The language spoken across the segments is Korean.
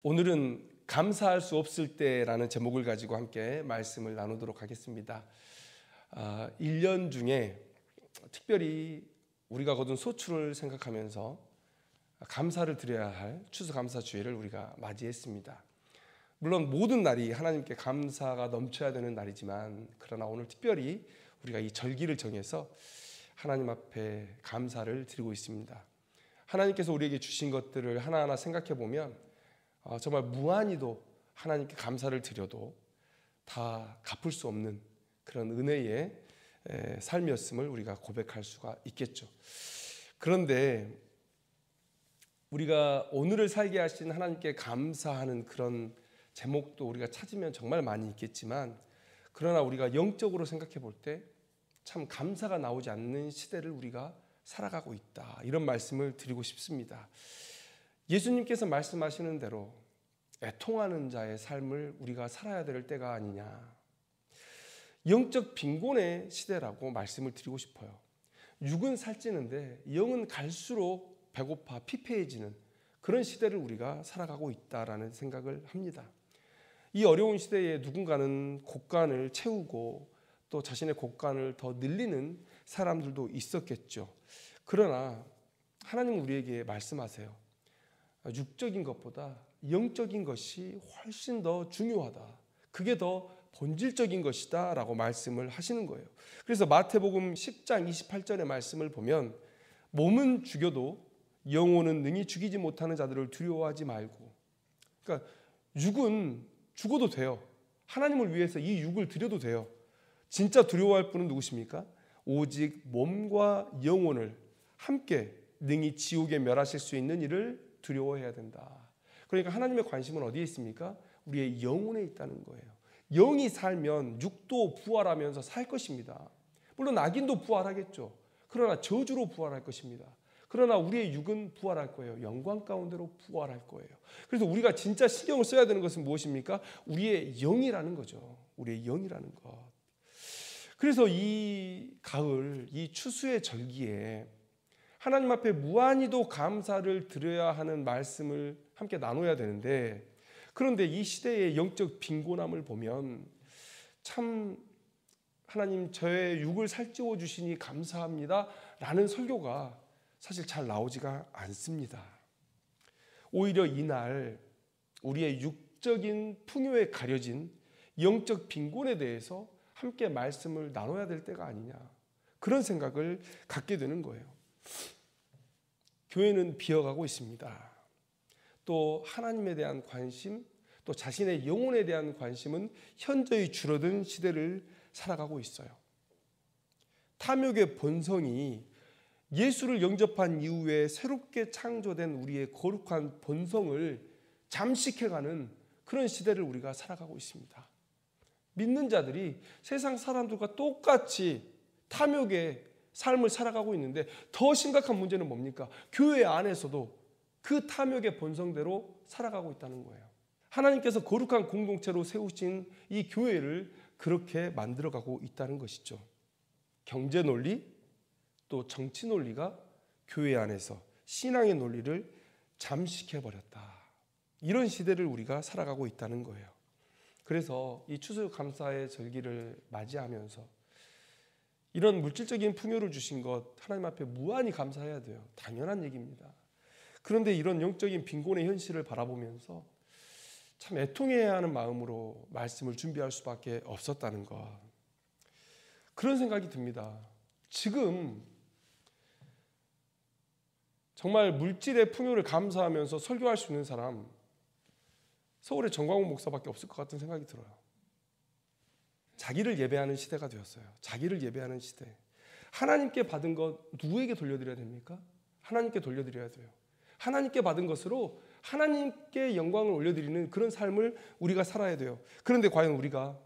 오늘은 감사할 수 없을 때라는 제목을 가지고 함께 말씀을 나누도록 하겠습니다. 1년 중에 특별히 우리가 거둔 소출을 생각하면서 감사를 드려야 할 추수감사주일을 우리가 맞이했습니다. 물론 모든 날이 하나님께 감사가 넘쳐야 되는 날이지만, 그러나 오늘 특별히 우리가 이 절기를 정해서 하나님 앞에 감사를 드리고 있습니다. 하나님께서 우리에게 주신 것들을 하나하나 생각해 보면 정말 무한히도 하나님께 감사를 드려도 다 갚을 수 없는 그런 은혜의 삶이었음을 우리가 고백할 수가 있겠죠. 그런데 우리가 오늘을 살게 하신 하나님께 감사하는 그런 제목도 우리가 찾으면 정말 많이 있겠지만, 그러나 우리가 영적으로 생각해 볼 때 참 감사가 나오지 않는 시대를 우리가 살아가고 있다, 이런 말씀을 드리고 싶습니다. 예수님께서 말씀하시는 대로 애통하는 자의 삶을 우리가 살아야 될 때가 아니냐, 영적 빈곤의 시대라고 말씀을 드리고 싶어요. 육은 살찌는데 영은 갈수록 배고파 피폐해지는 그런 시대를 우리가 살아가고 있다라는 생각을 합니다. 이 어려운 시대에 누군가는 곳간을 채우고 또 자신의 곳간을 더 늘리는 사람들도 있었겠죠. 그러나 하나님은 우리에게 말씀하세요. 육적인 것보다 영적인 것이 훨씬 더 중요하다, 그게 더 본질적인 것이다 라고 말씀을 하시는 거예요. 그래서 마태복음 10장 28절의 말씀을 보면, 몸은 죽여도 영혼은 능히 죽이지 못하는 자들을 두려워하지 말고, 그러니까 육은 죽어도 돼요. 하나님을 위해서 이 육을 드려도 돼요. 진짜 두려워할 분은 누구십니까? 오직 몸과 영혼을 함께 능히 지옥에 멸하실 수 있는 이를 두려워해야 된다. 그러니까 하나님의 관심은 어디에 있습니까? 우리의 영혼에 있다는 거예요. 영이 살면 육도 부활하면서 살 것입니다. 물론 악인도 부활하겠죠. 그러나 저주로 부활할 것입니다. 그러나 우리의 육은 부활할 거예요. 영광 가운데로 부활할 거예요. 그래서 우리가 진짜 신경을 써야 되는 것은 무엇입니까? 우리의 영이라는 거죠. 우리의 영이라는 것. 그래서 이 가을, 이 추수의 절기에 하나님 앞에 무한히도 감사를 드려야 하는 말씀을 함께 나눠야 되는데, 그런데 이 시대의 영적 빈곤함을 보면 참 하나님 저의 육을 살찌워 주시니 감사합니다 라는 설교가 사실 잘 나오지가 않습니다. 오히려 이날 우리의 육적인 풍요에 가려진 영적 빈곤에 대해서 함께 말씀을 나눠야 될 때가 아니냐, 그런 생각을 갖게 되는 거예요. 교회는 비어가고 있습니다. 또 하나님에 대한 관심, 또 자신의 영혼에 대한 관심은 현저히 줄어든 시대를 살아가고 있어요. 탐욕의 본성이 예수를 영접한 이후에 새롭게 창조된 우리의 거룩한 본성을 잠식해가는 그런 시대를 우리가 살아가고 있습니다. 믿는 자들이 세상 사람들과 똑같이 탐욕의 삶을 살아가고 있는데, 더 심각한 문제는 뭡니까? 교회 안에서도 그 탐욕의 본성대로 살아가고 있다는 거예요. 하나님께서 거룩한 공동체로 세우신 이 교회를 그렇게 만들어가고 있다는 것이죠. 경제 논리, 또 정치 논리가 교회 안에서 신앙의 논리를 잠식해버렸다, 이런 시대를 우리가 살아가고 있다는 거예요. 그래서 이 추수감사의 절기를 맞이하면서 이런 물질적인 풍요를 주신 것 하나님 앞에 무한히 감사해야 돼요. 당연한 얘기입니다. 그런데 이런 영적인 빈곤의 현실을 바라보면서 참 애통해야 하는 마음으로 말씀을 준비할 수밖에 없었다는 것, 그런 생각이 듭니다. 지금 정말 물질의 풍요를 감사하면서 설교할 수 있는 사람, 서울의 정광훈 목사밖에 없을 것 같은 생각이 들어요. 자기를 예배하는 시대가 되었어요. 자기를 예배하는 시대. 하나님께 받은 것 누구에게 돌려드려야 됩니까? 하나님께 돌려드려야 돼요. 하나님께 받은 것으로 하나님께 영광을 올려드리는 그런 삶을 우리가 살아야 돼요. 그런데 과연 우리가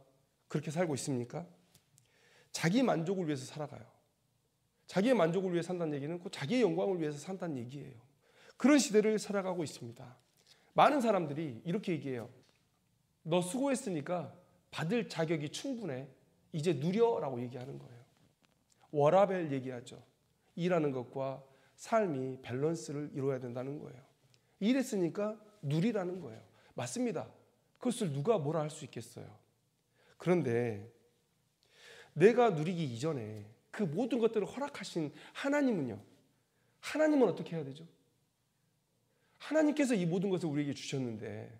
그렇게 살고 있습니까? 자기 만족을 위해서 살아가요. 자기의 만족을 위해 산다는 얘기는 곧 자기의 영광을 위해서 산다는 얘기예요. 그런 시대를 살아가고 있습니다. 많은 사람들이 이렇게 얘기해요. 너 수고했으니까 받을 자격이 충분해, 이제 누려라고 얘기하는 거예요. 워라밸 얘기하죠. 일하는 것과 삶이 밸런스를 이루어야 된다는 거예요. 일했으니까 누리라는 거예요. 맞습니다. 그것을 누가 뭐라 할 수 있겠어요. 그런데 내가 누리기 이전에 그 모든 것들을 허락하신 하나님은요. 하나님은 어떻게 해야 되죠? 하나님께서 이 모든 것을 우리에게 주셨는데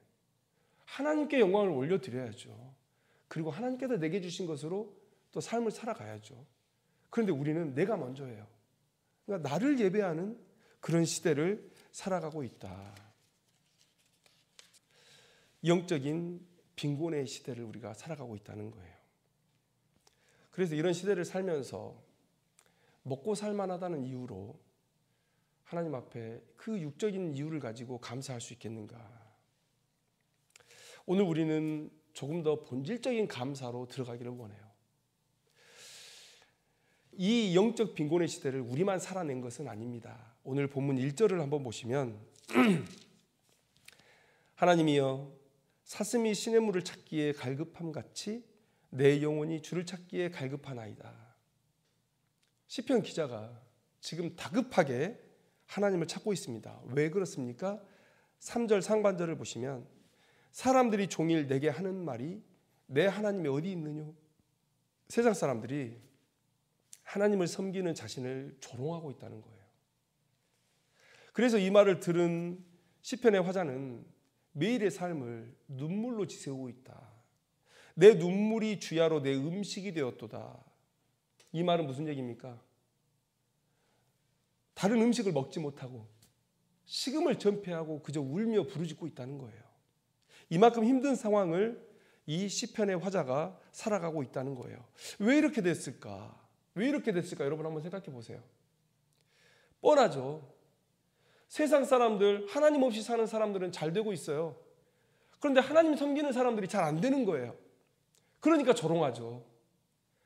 하나님께 영광을 올려드려야죠. 그리고 하나님께서 내게 주신 것으로 또 삶을 살아가야죠. 그런데 우리는 내가 먼저예요. 그러니까 나를 예배하는 그런 시대를 살아가고 있다. 영적인 빈곤의 시대를 우리가 살아가고 있다는 거예요. 그래서 이런 시대를 살면서 먹고 살만하다는 이유로 하나님 앞에 그 육적인 이유를 가지고 감사할 수 있겠는가? 오늘 우리는 조금 더 본질적인 감사로 들어가기를 원해요. 이 영적 빈곤의 시대를 우리만 살아낸 것은 아닙니다. 오늘 본문 1절을 한번 보시면 하나님이여 사슴이 시냇물을 찾기에 갈급함같이 내 영혼이 주를 찾기에 갈급하나이다. 시편 기자가 지금 다급하게 하나님을 찾고 있습니다. 왜 그렇습니까? 3절 상반절을 보시면 사람들이 종일 내게 하는 말이 내 하나님이 어디 있느냐? 세상 사람들이 하나님을 섬기는 자신을 조롱하고 있다는 거예요. 그래서 이 말을 들은 시편의 화자는 매일의 삶을 눈물로 지새우고 있다. 내 눈물이 주야로 내 음식이 되었도다. 이 말은 무슨 얘기입니까? 다른 음식을 먹지 못하고 식음을 전폐하고 그저 울며 부르짖고 있다는 거예요. 이만큼 힘든 상황을 이 시편의 화자가 살아가고 있다는 거예요. 왜 이렇게 됐을까? 왜 이렇게 됐을까? 여러분 한번 생각해 보세요. 뻔하죠. 세상 사람들, 하나님 없이 사는 사람들은 잘 되고 있어요. 그런데 하나님 섬기는 사람들이 잘 안 되는 거예요. 그러니까 조롱하죠.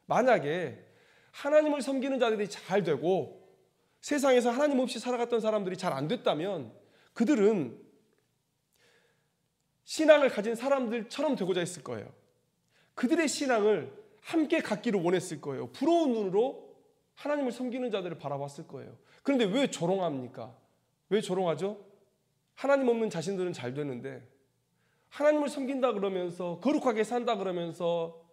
만약에 하나님을 섬기는 자들이 잘 되고 세상에서 하나님 없이 살아갔던 사람들이 잘 안 됐다면 그들은 신앙을 가진 사람들처럼 되고자 했을 거예요. 그들의 신앙을 함께 갖기를 원했을 거예요. 부러운 눈으로 하나님을 섬기는 자들을 바라봤을 거예요. 그런데 왜 조롱합니까? 왜 조롱하죠? 하나님 없는 자신들은 잘 되는데 하나님을 섬긴다 그러면서 거룩하게 산다 그러면서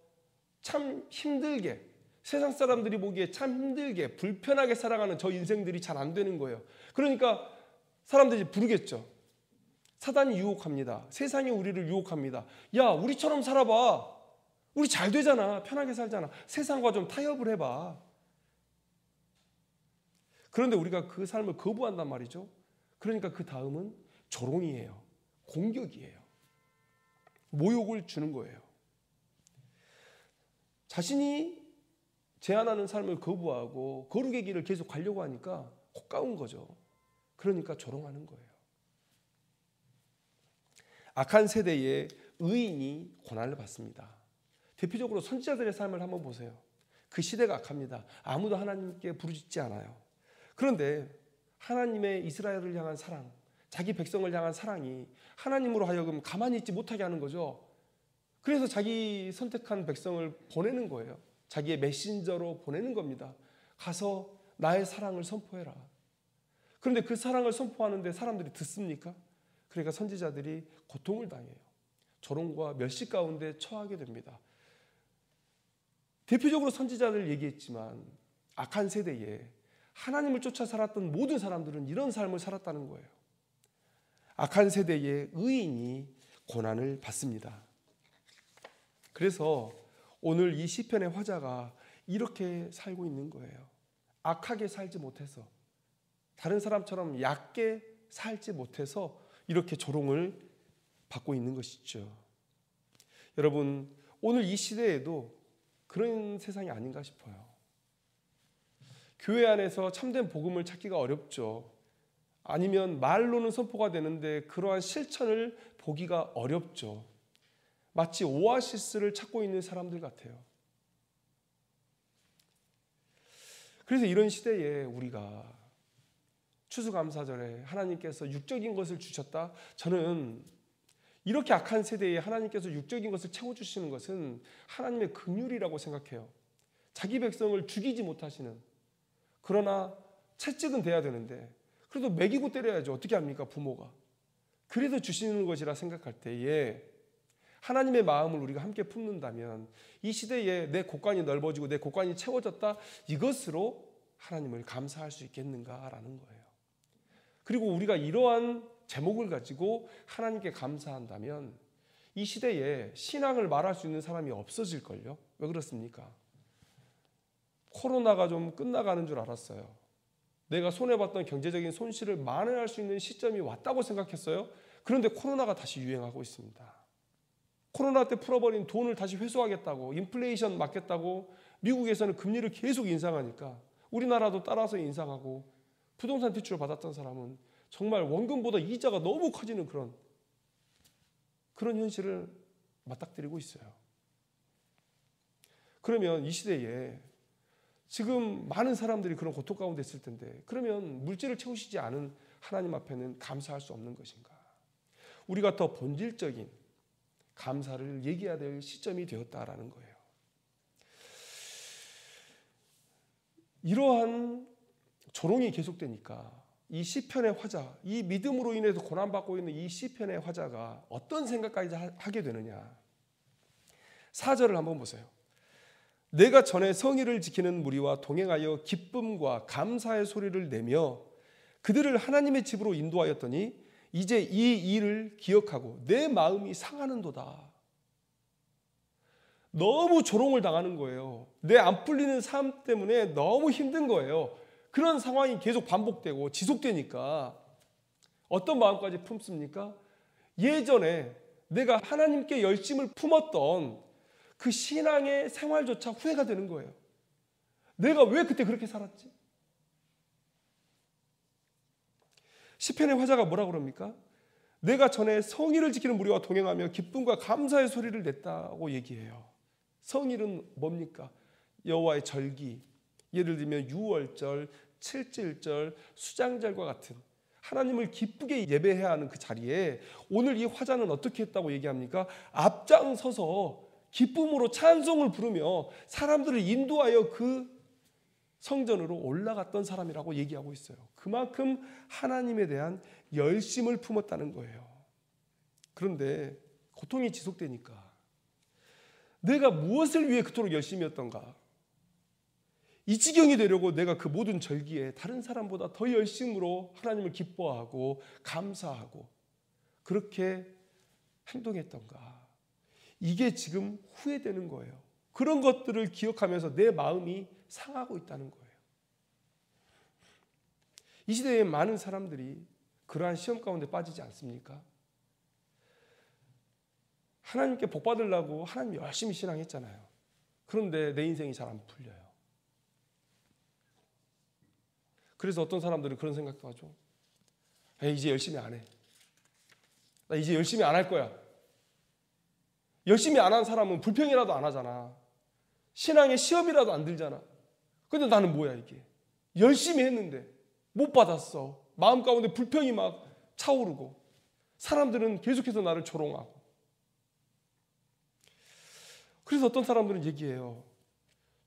참 힘들게 세상 사람들이 보기에 참 힘들게 불편하게 살아가는 저 인생들이 잘 안 되는 거예요. 그러니까 사람들이 부르겠죠. 사단이 유혹합니다. 세상이 우리를 유혹합니다. 야, 우리처럼 살아봐. 우리 잘 되잖아. 편하게 살잖아. 세상과 좀 타협을 해봐. 그런데 우리가 그 삶을 거부한단 말이죠. 그러니까 그 다음은 조롱이에요. 공격이에요. 모욕을 주는 거예요. 자신이 제안하는 삶을 거부하고 거룩의 길을 계속 가려고 하니까 혹가운 거죠. 그러니까 조롱하는 거예요. 악한 세대의 의인이 고난을 받습니다. 대표적으로 선지자들의 삶을 한번 보세요. 그 시대가 악합니다. 아무도 하나님께 부르짖지 않아요. 그런데 하나님의 이스라엘을 향한 사랑, 자기 백성을 향한 사랑이 하나님으로 하여금 가만히 있지 못하게 하는 거죠. 그래서 자기 선택한 백성을 보내는 거예요. 자기의 메신저로 보내는 겁니다. 가서 나의 사랑을 선포해라. 그런데 그 사랑을 선포하는데 사람들이 듣습니까? 그러니까 선지자들이 고통을 당해요. 조롱과 멸시 가운데 처하게 됩니다. 대표적으로 선지자들 얘기했지만 악한 세대에 하나님을 쫓아 살았던 모든 사람들은 이런 삶을 살았다는 거예요. 악한 세대의 의인이 고난을 받습니다. 그래서 오늘 이 시편의 화자가 이렇게 살고 있는 거예요. 악하게 살지 못해서, 다른 사람처럼 얕게 살지 못해서 이렇게 조롱을 받고 있는 것이죠. 여러분, 오늘 이 시대에도 그런 세상이 아닌가 싶어요. 교회 안에서 참된 복음을 찾기가 어렵죠. 아니면 말로는 선포가 되는데 그러한 실천을 보기가 어렵죠. 마치 오아시스를 찾고 있는 사람들 같아요. 그래서 이런 시대에 우리가 추수감사절에 하나님께서 육적인 것을 주셨다. 저는 이렇게 악한 세대에 하나님께서 육적인 것을 채워주시는 것은 하나님의 긍휼이라고 생각해요. 자기 백성을 죽이지 못하시는, 그러나 채찍은 돼야 되는데 그래도 먹이고 때려야죠. 어떻게 합니까, 부모가. 그래서 주시는 것이라 생각할 때에 하나님의 마음을 우리가 함께 품는다면 이 시대에 내 곳간이 넓어지고 내 곳간이 채워졌다, 이것으로 하나님을 감사할 수 있겠는가라는 거예요. 그리고 우리가 이러한 제목을 가지고 하나님께 감사한다면 이 시대에 신앙을 말할 수 있는 사람이 없어질걸요. 왜 그렇습니까? 코로나가 좀 끝나가는 줄 알았어요. 내가 손해봤던 경제적인 손실을 만회할 수 있는 시점이 왔다고 생각했어요. 그런데 코로나가 다시 유행하고 있습니다. 코로나 때 풀어버린 돈을 다시 회수하겠다고, 인플레이션 막겠다고 미국에서는 금리를 계속 인상하니까 우리나라도 따라서 인상하고, 부동산 대출을 받았던 사람은 정말 원금보다 이자가 너무 커지는 그런 현실을 맞닥뜨리고 있어요. 그러면 이 시대에 지금 많은 사람들이 그런 고통 가운데 있을 텐데, 그러면 물질을 채우시지 않은 하나님 앞에는 감사할 수 없는 것인가? 우리가 더 본질적인 감사를 얘기해야 될 시점이 되었다라는 거예요. 이러한 조롱이 계속되니까 이 시편의 화자, 이 믿음으로 인해서 고난받고 있는 이 시편의 화자가 어떤 생각까지 하게 되느냐. 4절을 한번 보세요. 내가 전에 성의를 지키는 무리와 동행하여 기쁨과 감사의 소리를 내며 그들을 하나님의 집으로 인도하였더니 이제 이 일을 기억하고 내 마음이 상하는도다. 너무 조롱을 당하는 거예요. 내 안 풀리는 삶 때문에 너무 힘든 거예요. 그런 상황이 계속 반복되고 지속되니까 어떤 마음까지 품습니까? 예전에 내가 하나님께 열심을 품었던 그 신앙의 생활조차 후회가 되는 거예요. 내가 왜 그때 그렇게 살았지? 시편의 화자가 뭐라 그럽니까? 내가 전에 성의를 지키는 무리와 동행하며 기쁨과 감사의 소리를 냈다고 얘기해요. 성일은 뭡니까? 여호와의 절기, 예를 들면 유월절, 칠칠절, 수장절과 같은 하나님을 기쁘게 예배해야 하는 그 자리에 오늘 이 화자는 어떻게 했다고 얘기합니까? 앞장서서 기쁨으로 찬송을 부르며 사람들을 인도하여 그 성전으로 올라갔던 사람이라고 얘기하고 있어요. 그만큼 하나님에 대한 열심을 품었다는 거예요. 그런데 고통이 지속되니까 내가 무엇을 위해 그토록 열심히 했던가? 이 지경이 되려고 내가 그 모든 절기에 다른 사람보다 더 열심으로 하나님을 기뻐하고 감사하고 그렇게 행동했던가? 이게 지금 후회되는 거예요. 그런 것들을 기억하면서 내 마음이 상하고 있다는 거예요. 이 시대에 많은 사람들이 그러한 시험 가운데 빠지지 않습니까? 하나님께 복 받으려고 하나님 열심히 신앙했잖아요. 그런데 내 인생이 잘 안 풀려요. 그래서 어떤 사람들은 그런 생각도 하죠. 에이, 이제 열심히 안 해. 나 이제 열심히 안 할 거야. 열심히 안 한 사람은 불평이라도 안 하잖아. 신앙에 시험이라도 안 들잖아. 근데 나는 뭐야 이게. 열심히 했는데 못 받았어. 마음 가운데 불평이 막 차오르고 사람들은 계속해서 나를 조롱하고. 그래서 어떤 사람들은 얘기해요.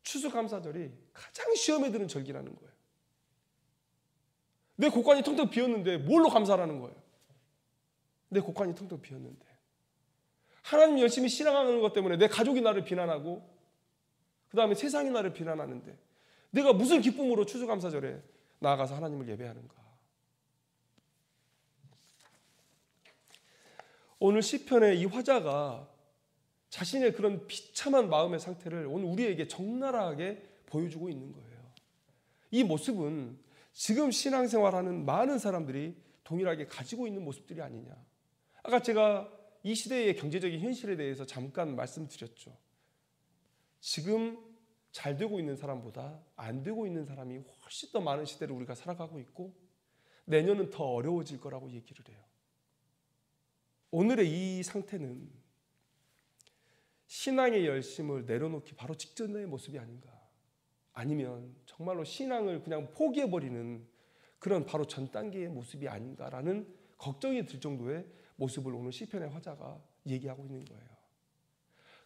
추수감사절이 가장 시험에 드는 절기라는 거예요. 내 곳간이 텅텅 비었는데 뭘로 감사하라는 거예요? 내 곳간이 텅텅 비었는데. 하나님 열심히 신앙하는 것 때문에 내 가족이 나를 비난하고 그 다음에 세상이 나를 비난하는데 내가 무슨 기쁨으로 추수감사절에 나아가서 하나님을 예배하는가? 오늘 시편의 이 화자가 자신의 그런 비참한 마음의 상태를 오늘 우리에게 적나라하게 보여주고 있는 거예요. 이 모습은 지금 신앙생활하는 많은 사람들이 동일하게 가지고 있는 모습들이 아니냐. 아까 제가 이 시대의 경제적인 현실에 대해서 잠깐 말씀드렸죠. 지금 잘 되고 있는 사람보다 안 되고 있는 사람이 훨씬 더 많은 시대를 우리가 살아가고 있고 내년은 더 어려워질 거라고 얘기를 해요. 오늘의 이 상태는 신앙의 열심을 내려놓기 바로 직전의 모습이 아닌가. 아니면 정말로 신앙을 그냥 포기해버리는 그런 바로 전 단계의 모습이 아닌가라는 걱정이 들 정도의 모습을 오늘 시편의 화자가 얘기하고 있는 거예요.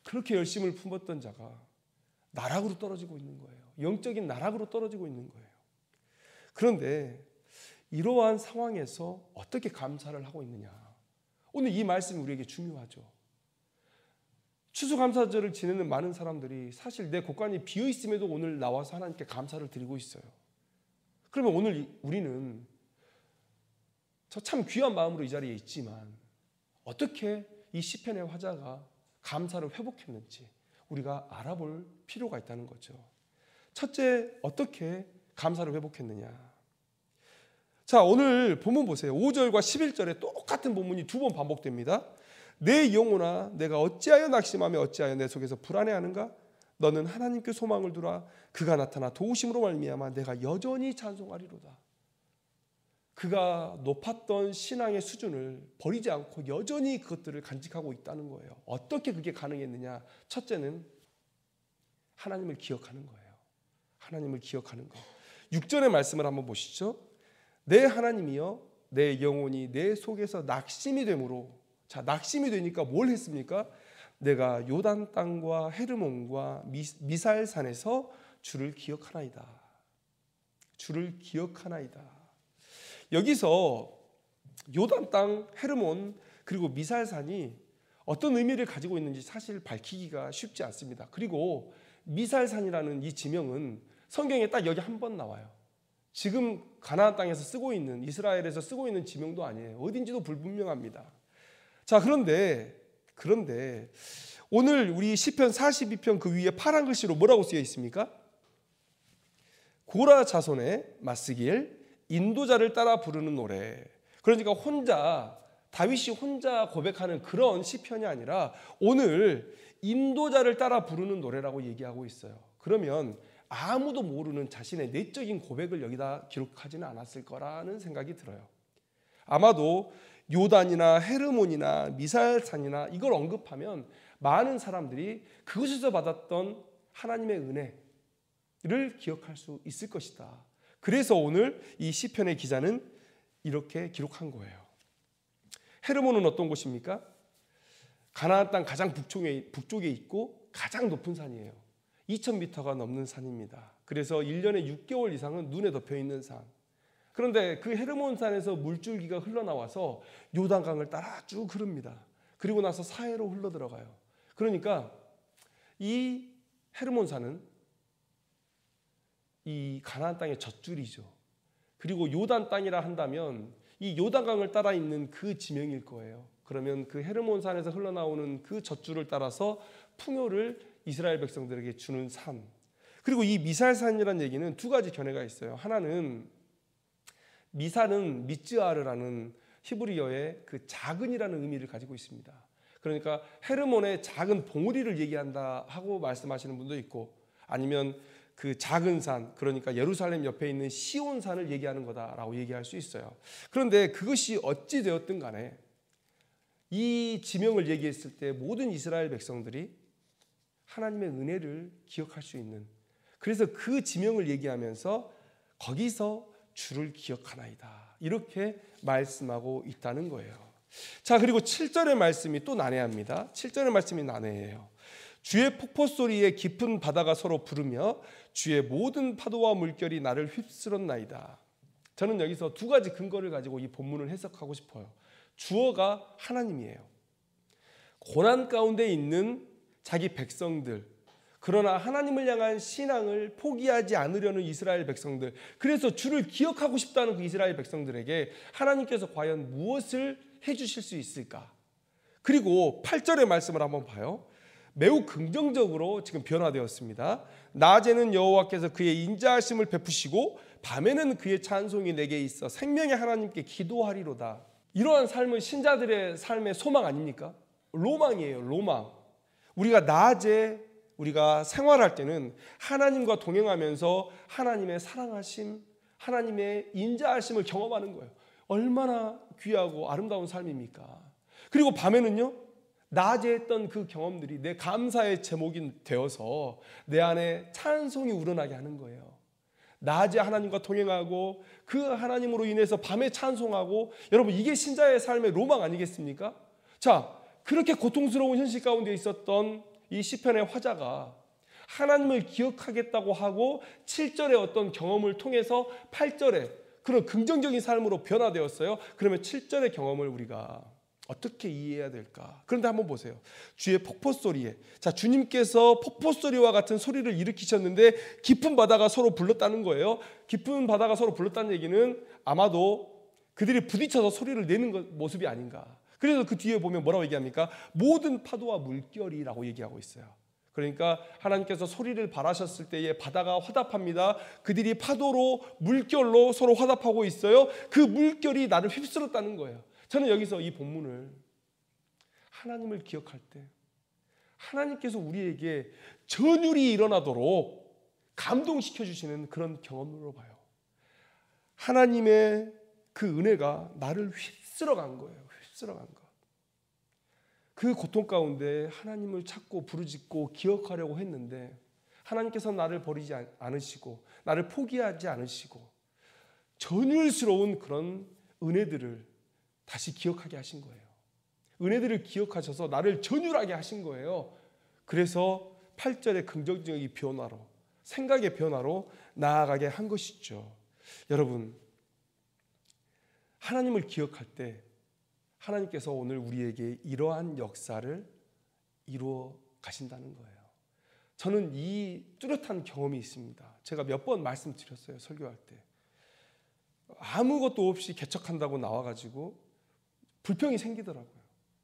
그렇게 열심을 품었던 자가 나락으로 떨어지고 있는 거예요. 영적인 나락으로 떨어지고 있는 거예요. 그런데 이러한 상황에서 어떻게 감사를 하고 있느냐. 오늘 이 말씀이 우리에게 중요하죠. 추수감사절을 지내는 많은 사람들이 사실 내 곳간이 비어 있음에도 오늘 나와서 하나님께 감사를 드리고 있어요. 그러면 오늘 우리는 저 참 귀한 마음으로 이 자리에 있지만 어떻게 이 시편의 화자가 감사를 회복했는지 우리가 알아볼 필요가 있다는 거죠. 첫째, 어떻게 감사를 회복했느냐. 자, 오늘 본문 보세요. 5절과 11절에 똑같은 본문이 두 번 반복됩니다. 내 영혼아, 내가 어찌하여 낙심하며 어찌하여 내 속에서 불안해하는가? 너는 하나님께 소망을 두라. 그가 나타나 도우심으로 말미암아 내가 여전히 찬송하리로다. 그가 높았던 신앙의 수준을 버리지 않고 여전히 그것들을 간직하고 있다는 거예요. 어떻게 그게 가능했느냐? 첫째는 하나님을 기억하는 거예요. 하나님을 기억하는 거. 6절의 말씀을 한번 보시죠. 내 하나님이여, 내 영혼이 내 속에서 낙심이 되므로. 자, 낙심이 되니까 뭘 했습니까? 내가 요단 땅과 헤르몬과 미살산에서 주를 기억하나이다. 주를 기억하나이다. 여기서 요단 땅, 헤르몬 그리고 미살산이 어떤 의미를 가지고 있는지 사실 밝히기가 쉽지 않습니다. 그리고 미살산이라는 이 지명은 성경에 딱 여기 한 번 나와요. 지금 가나안 땅에서 쓰고 있는, 이스라엘에서 쓰고 있는 지명도 아니에요. 어딘지도 불분명합니다. 자, 그런데 오늘 우리 시편 42편 그 위에 파란 글씨로 뭐라고 쓰여 있습니까? 고라 자손의 맞쓰길 인도자를 따라 부르는 노래. 그러니까 다윗이 혼자 고백하는 그런 시편이 아니라 오늘 인도자를 따라 부르는 노래라고 얘기하고 있어요. 그러면 아무도 모르는 자신의 내적인 고백을 여기다 기록하지는 않았을 거라는 생각이 들어요. 아마도 요단이나 헤르몬이나 미살산이나 이걸 언급하면 많은 사람들이 그곳에서 받았던 하나님의 은혜를 기억할 수 있을 것이다. 그래서 오늘 이 시편의 기자는 이렇게 기록한 거예요. 헤르몬은 어떤 곳입니까? 가나안 땅 가장 북쪽에 있고 가장 높은 산이에요. 2000m가 넘는 산입니다. 그래서 1년에 6개월 이상은 눈에 덮여 있는 산. 그런데 그 헤르몬 산에서 물줄기가 흘러나와서 요단강을 따라 쭉 흐릅니다. 그리고 나서 사해로 흘러들어가요. 그러니까 이 헤르몬 산은 이 가나안 땅의 젖줄이죠. 그리고 요단 땅이라 한다면 이 요단강을 따라 있는 그 지명일 거예요. 그러면 그 헤르몬 산에서 흘러나오는 그 젖줄을 따라서 풍요를 이스라엘 백성들에게 주는 산. 그리고 이 미살산이라는 얘기는 두 가지 견해가 있어요. 하나는 미살은 미츠아르라는 히브리어의 그 작은이라는 의미를 가지고 있습니다. 그러니까 헤르몬의 작은 봉우리를 얘기한다 하고 말씀하시는 분도 있고, 아니면 그 작은 산, 그러니까 예루살렘 옆에 있는 시온산을 얘기하는 거다라고 얘기할 수 있어요. 그런데 그것이 어찌 되었든 간에 이 지명을 얘기했을 때 모든 이스라엘 백성들이 하나님의 은혜를 기억할 수 있는, 그래서 그 지명을 얘기하면서 거기서 주를 기억하나이다 이렇게 말씀하고 있다는 거예요. 자, 그리고 7절의 말씀이 또 난해합니다. 7절의 말씀이 난해해요. 주의 폭포 소리에 깊은 바다가 서로 부르며 주의 모든 파도와 물결이 나를 휩쓸었나이다. 저는 여기서 두 가지 근거를 가지고 이 본문을 해석하고 싶어요. 주어가 하나님이에요. 고난 가운데 있는 자기 백성들, 그러나 하나님을 향한 신앙을 포기하지 않으려는 이스라엘 백성들, 그래서 주를 기억하고 싶다는 그 이스라엘 백성들에게 하나님께서 과연 무엇을 해주실 수 있을까? 그리고 8절의 말씀을 한번 봐요. 매우 긍정적으로 지금 변화되었습니다. 낮에는 여호와께서 그의 인자하심을 베푸시고 밤에는 그의 찬송이 내게 있어 생명의 하나님께 기도하리로다. 이러한 삶은 신자들의 삶의 소망 아닙니까? 로망이에요. 로망. 우리가 낮에 우리가 생활할 때는 하나님과 동행하면서 하나님의 사랑하심, 하나님의 인자하심을 경험하는 거예요. 얼마나 귀하고 아름다운 삶입니까? 그리고 밤에는요, 낮에 했던 그 경험들이 내 감사의 제목이 되어서 내 안에 찬송이 우러나게 하는 거예요. 낮에 하나님과 동행하고 그 하나님으로 인해서 밤에 찬송하고, 여러분 이게 신자의 삶의 로망 아니겠습니까? 자, 그렇게 고통스러운 현실 가운데 있었던 이 시편의 화자가 하나님을 기억하겠다고 하고 7절의 어떤 경험을 통해서 8절에 그런 긍정적인 삶으로 변화되었어요. 그러면 7절의 경험을 우리가 어떻게 이해해야 될까? 그런데 한번 보세요. 주의 폭포 소리에, 자, 주님께서 폭포 소리와 같은 소리를 일으키셨는데 깊은 바다가 서로 불렀다는 거예요. 깊은 바다가 서로 불렀다는 얘기는 아마도 그들이 부딪혀서 소리를 내는 모습이 아닌가. 그래서 그 뒤에 보면 뭐라고 얘기합니까? 모든 파도와 물결이라고 얘기하고 있어요. 그러니까 하나님께서 소리를 발하셨을 때에 바다가 화답합니다. 그들이 파도로 물결로 서로 화답하고 있어요. 그 물결이 나를 휩쓸었다는 거예요. 저는 여기서 이 본문을 하나님을 기억할 때 하나님께서 우리에게 전율이 일어나도록 감동시켜 주시는 그런 경험으로 봐요. 하나님의 그 은혜가 나를 휩쓸어 간 거예요. 휩쓸어 간 거. 그 고통 가운데 하나님을 찾고 부르짖고 기억하려고 했는데 하나님께서 나를 버리지 않으시고 나를 포기하지 않으시고 전율스러운 그런 은혜들을 다시 기억하게 하신 거예요. 은혜들을 기억하셔서 나를 전율하게 하신 거예요. 그래서 8절의 긍정적인 변화로, 생각의 변화로 나아가게 한 것이죠. 여러분, 하나님을 기억할 때 하나님께서 오늘 우리에게 이러한 역사를 이루어 가신다는 거예요. 저는 이 뚜렷한 경험이 있습니다. 제가 몇 번 말씀드렸어요. 설교할 때. 아무것도 없이 개척한다고 나와가지고 불평이 생기더라고요.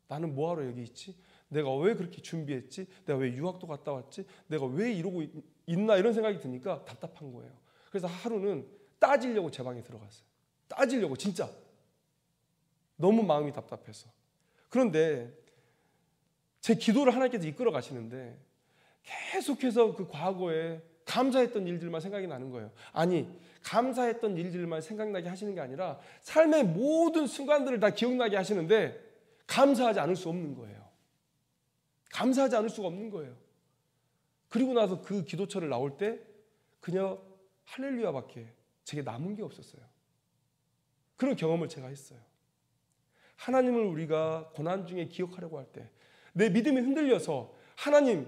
나는 뭐하러 여기 있지? 내가 왜 그렇게 준비했지? 내가 왜 유학도 갔다 왔지? 내가 왜 이러고 있나? 이런 생각이 드니까 답답한 거예요. 그래서 하루는 따지려고 제 방에 들어갔어요. 따지려고 진짜. 너무 마음이 답답해서. 그런데 제 기도를 하나님께서 이끌어 가시는데 계속해서 그 과거에 감사했던 일들만 생각이 나는 거예요. 아니, 감사했던 일들만 생각나게 하시는 게 아니라 삶의 모든 순간들을 다 기억나게 하시는데 감사하지 않을 수 없는 거예요. 감사하지 않을 수가 없는 거예요. 그리고 나서 그 기도처를 나올 때 그냥 할렐루야밖에 제게 남은 게 없었어요. 그런 경험을 제가 했어요. 하나님을 우리가 고난 중에 기억하려고 할 때 내 믿음이 흔들려서 하나님,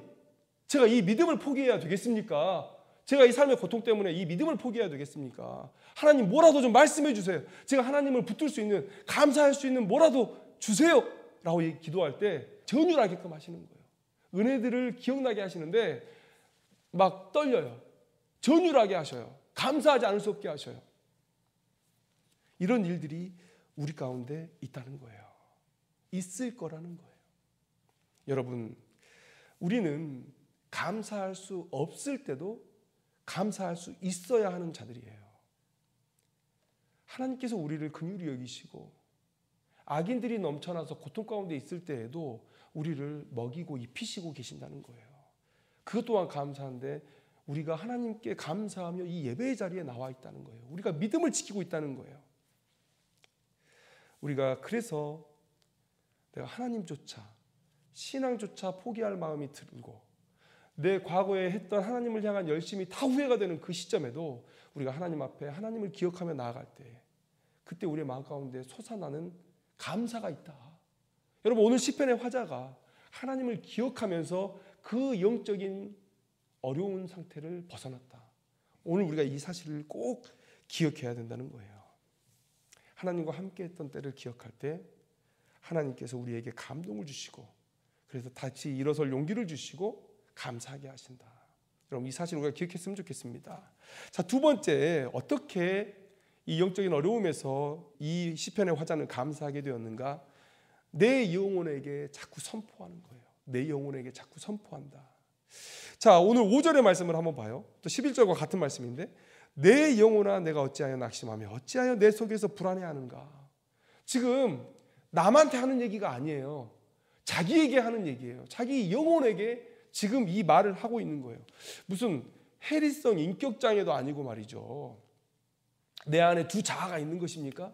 제가 이 믿음을 포기해야 되겠습니까? 제가 이 삶의 고통 때문에 이 믿음을 포기해야 되겠습니까? 하나님 뭐라도 좀 말씀해 주세요. 제가 하나님을 붙들 수 있는, 감사할 수 있는 뭐라도 주세요 라고 기도할 때 전율하게끔 하시는 거예요. 은혜들을 기억나게 하시는데 막 떨려요. 전율하게 하셔요. 감사하지 않을 수 없게 하셔요. 이런 일들이 우리 가운데 있다는 거예요. 있을 거라는 거예요. 여러분, 우리는 감사할 수 없을 때도 감사할 수 있어야 하는 자들이에요. 하나님께서 우리를 긍휼히 여기시고 악인들이 넘쳐나서 고통 가운데 있을 때에도 우리를 먹이고 입히시고 계신다는 거예요. 그것 또한 감사한데 우리가 하나님께 감사하며 이 예배의 자리에 나와 있다는 거예요. 우리가 믿음을 지키고 있다는 거예요. 우리가 그래서 내가 하나님조차, 신앙조차 포기할 마음이 들고 내 과거에 했던 하나님을 향한 열심이 다 후회가 되는 그 시점에도 우리가 하나님 앞에 하나님을 기억하며 나아갈 때 그때 우리의 마음 가운데 솟아나는 감사가 있다. 여러분, 오늘 시편의 화자가 하나님을 기억하면서 그 영적인 어려운 상태를 벗어났다. 오늘 우리가 이 사실을 꼭 기억해야 된다는 거예요. 하나님과 함께 했던 때를 기억할 때 하나님께서 우리에게 감동을 주시고 그래서 다시 일어설 용기를 주시고 감사하게 하신다. 여러분, 이 사실을 우리가 기억했으면 좋겠습니다. 자, 두 번째, 어떻게 이 영적인 어려움에서 이 시편의 화자는 감사하게 되었는가? 내 영혼에게 자꾸 선포하는 거예요. 내 영혼에게 자꾸 선포한다. 자, 오늘 5절의 말씀을 한번 봐요. 또 11절과 같은 말씀인데 내 영혼아 내가 어찌하여 낙심하며 어찌하여 내 속에서 불안해하는가? 지금 남한테 하는 얘기가 아니에요. 자기에게 하는 얘기예요. 자기 영혼에게 지금 이 말을 하고 있는 거예요. 무슨 해리성 인격장애도 아니고 말이죠. 내 안에 두 자아가 있는 것입니까?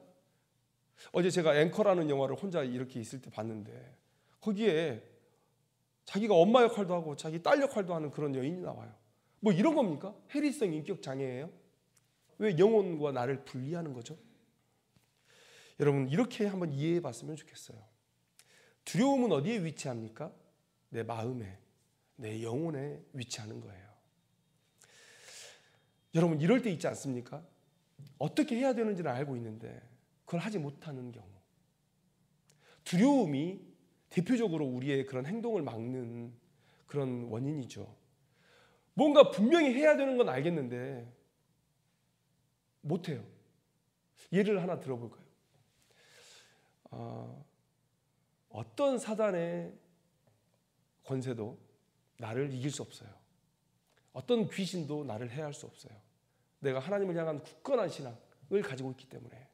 어제 제가 앵커라는 영화를 혼자 이렇게 있을 때 봤는데 거기에 자기가 엄마 역할도 하고 자기 딸 역할도 하는 그런 여인이 나와요. 뭐 이런 겁니까? 해리성 인격장애예요? 왜 영혼과 나를 분리하는 거죠? 여러분, 이렇게 한번 이해해 봤으면 좋겠어요. 두려움은 어디에 위치합니까? 내 마음에, 내 영혼에 위치하는 거예요. 여러분, 이럴 때 있지 않습니까? 어떻게 해야 되는지는 알고 있는데 그걸 하지 못하는 경우. 두려움이 대표적으로 우리의 그런 행동을 막는 그런 원인이죠. 뭔가 분명히 해야 되는 건 알겠는데 못해요. 예를 하나 들어볼까요? 어떤 사단의 권세도 나를 이길 수 없어요. 어떤 귀신도 나를 해할 수 없어요. 내가 하나님을 향한 굳건한 신앙을 가지고 있기 때문에.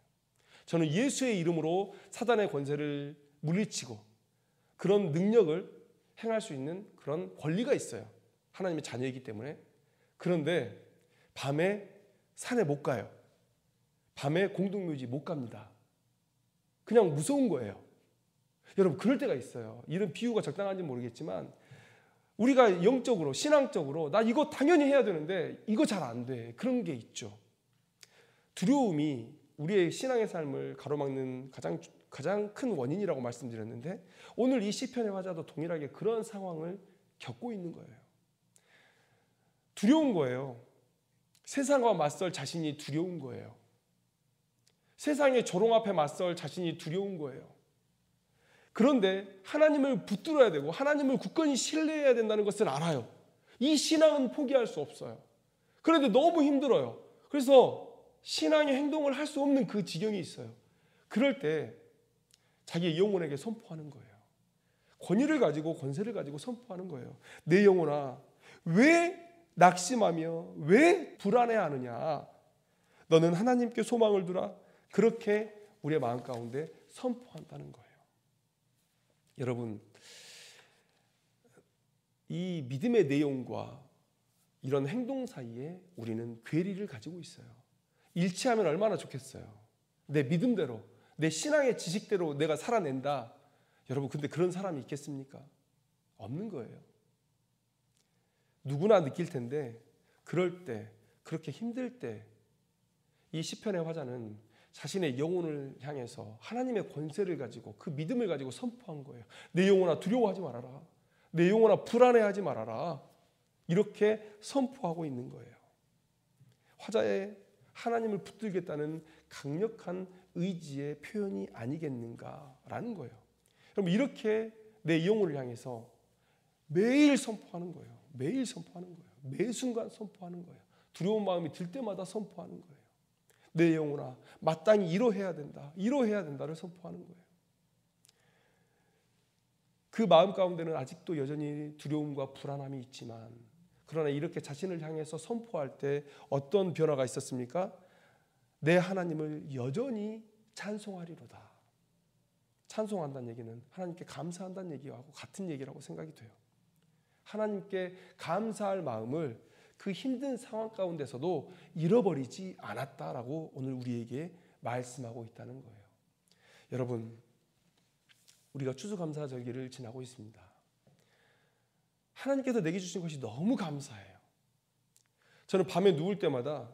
저는 예수의 이름으로 사단의 권세를 물리치고 그런 능력을 행할 수 있는 그런 권리가 있어요. 하나님의 자녀이기 때문에. 그런데 밤에 산에 못 가요. 밤에 공동묘지 못 갑니다. 그냥 무서운 거예요. 여러분, 그럴 때가 있어요. 이런 비유가 적당한지 모르겠지만 우리가 영적으로, 신앙적으로 나 이거 당연히 해야 되는데 이거 잘 안 돼. 그런 게 있죠. 두려움이 우리의 신앙의 삶을 가로막는 가장 큰 원인이라고 말씀드렸는데, 오늘 이 시편의 화자도 동일하게 그런 상황을 겪고 있는 거예요. 두려운 거예요. 세상과 맞설 자신이 두려운 거예요. 세상의 조롱 앞에 맞설 자신이 두려운 거예요. 그런데 하나님을 붙들어야 되고 하나님을 굳건히 신뢰해야 된다는 것을 알아요. 이 신앙은 포기할 수 없어요. 그런데 너무 힘들어요. 그래서 신앙의 행동을 할 수 없는 그 지경이 있어요. 그럴 때 자기의 영혼에게 선포하는 거예요. 권위를 가지고 권세를 가지고 선포하는 거예요. 내 영혼아, 왜 낙심하며 왜 불안해하느냐? 너는 하나님께 소망을 두라. 그렇게 우리의 마음 가운데 선포한다는 거예요. 여러분, 이 믿음의 내용과 이런 행동 사이에 우리는 괴리를 가지고 있어요. 일치하면 얼마나 좋겠어요. 내 믿음대로, 내 신앙의 지식대로 내가 살아낸다. 여러분, 근데 그런 사람이 있겠습니까? 없는 거예요. 누구나 느낄 텐데, 그럴 때, 그렇게 힘들 때 이 시편의 화자는 자신의 영혼을 향해서 하나님의 권세를 가지고 그 믿음을 가지고 선포한 거예요. 내 영혼아, 두려워하지 말아라. 내 영혼아, 불안해하지 말아라. 이렇게 선포하고 있는 거예요. 화자의 하나님을 붙들겠다는 강력한 의지의 표현이 아니겠는가라는 거예요. 여러분, 이렇게 내 영혼을 향해서 매일 선포하는 거예요. 매일 선포하는 거예요. 매 순간 선포하는 거예요. 두려운 마음이 들 때마다 선포하는 거예요. 내 영혼아, 마땅히 이러해야 된다. 이러해야 된다를 선포하는 거예요. 그 마음 가운데는 아직도 여전히 두려움과 불안함이 있지만, 그러나 이렇게 자신을 향해서 선포할 때 어떤 변화가 있었습니까? 내 하나님을 여전히 찬송하리로다. 찬송한다는 얘기는 하나님께 감사한다는 얘기하고 같은 얘기라고 생각이 돼요. 하나님께 감사할 마음을 그 힘든 상황 가운데서도 잃어버리지 않았다라고 오늘 우리에게 말씀하고 있다는 거예요. 여러분, 우리가 추수감사절기를 지나고 있습니다. 하나님께서 내게 주신 것이 너무 감사해요. 저는 밤에 누울 때마다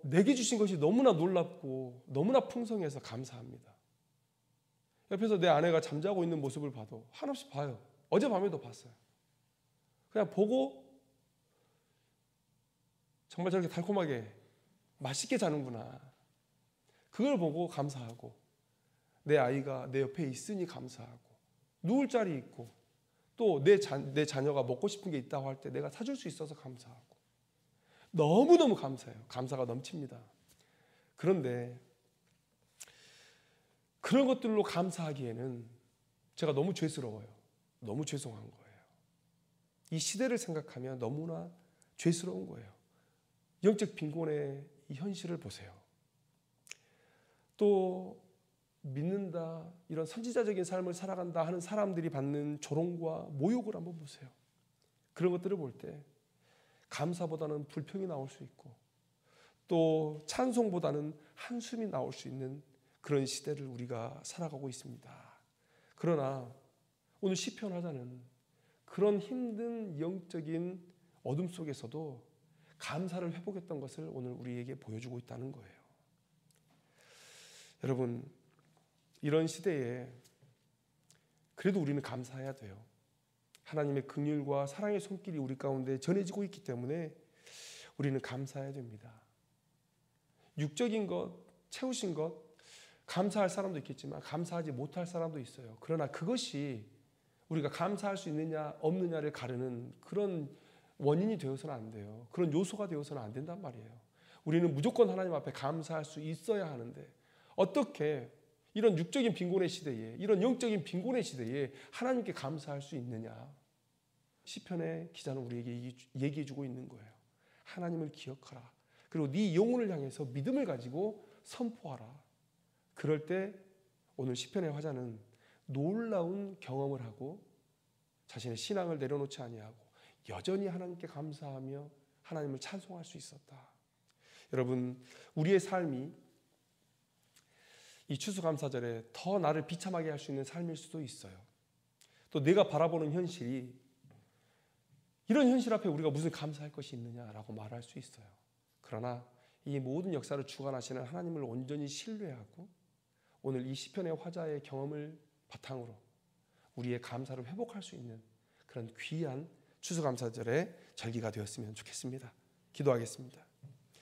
내게 주신 것이 너무나 놀랍고 너무나 풍성해서 감사합니다. 옆에서 내 아내가 잠자고 있는 모습을 봐도 한없이 봐요. 어젯밤에도 봤어요. 그냥 보고 정말 저렇게 달콤하게 맛있게 자는구나. 그걸 보고 감사하고, 내 아이가 내 옆에 있으니 감사하고, 누울 자리 있고, 또 내 자녀가 먹고 싶은 게 있다고 할 때 내가 사줄 수 있어서 감사하고, 너무너무 감사해요. 감사가 넘칩니다. 그런데 그런 것들로 감사하기에는 제가 너무 죄스러워요. 너무 죄송한 거예요. 이 시대를 생각하면 너무나 죄스러운 거예요. 영적 빈곤의 이 현실을 보세요. 또 믿는다, 이런 선지자적인 삶을 살아간다 하는 사람들이 받는 조롱과 모욕을 한번 보세요. 그런 것들을 볼 때 감사보다는 불평이 나올 수 있고, 또 찬송보다는 한숨이 나올 수 있는 그런 시대를 우리가 살아가고 있습니다. 그러나 오늘 시편 화자는 그런 힘든 영적인 어둠 속에서도 감사를 회복했던 것을 오늘 우리에게 보여주고 있다는 거예요. 여러분, 이런 시대에 그래도 우리는 감사해야 돼요. 하나님의 긍휼과 사랑의 손길이 우리 가운데 전해지고 있기 때문에 우리는 감사해야 됩니다. 육적인 것, 채우신 것 감사할 사람도 있겠지만 감사하지 못할 사람도 있어요. 그러나 그것이 우리가 감사할 수 있느냐 없느냐를 가르는 그런 원인이 되어서는 안 돼요. 그런 요소가 되어서는 안 된단 말이에요. 우리는 무조건 하나님 앞에 감사할 수 있어야 하는데 어떻게 이런 육적인 빈곤의 시대에, 이런 영적인 빈곤의 시대에 하나님께 감사할 수 있느냐. 시편의 기자는 우리에게 얘기해 주고 있는 거예요. 하나님을 기억하라. 그리고 네 영혼을 향해서 믿음을 가지고 선포하라. 그럴 때 오늘 시편의 화자는 놀라운 경험을 하고 자신의 신앙을 내려놓지 아니하고 여전히 하나님께 감사하며 하나님을 찬송할 수 있었다. 여러분, 우리의 삶이 이 추수감사절에 더 나를 비참하게 할 수 있는 삶일 수도 있어요. 또 내가 바라보는 현실이 이런 현실 앞에 우리가 무슨 감사할 것이 있느냐라고 말할 수 있어요. 그러나 이 모든 역사를 주관하시는 하나님을 온전히 신뢰하고 오늘 이 시편의 화자의 경험을 바탕으로 우리의 감사를 회복할 수 있는 그런 귀한 추수감사절의 절기가 되었으면 좋겠습니다. 기도하겠습니다.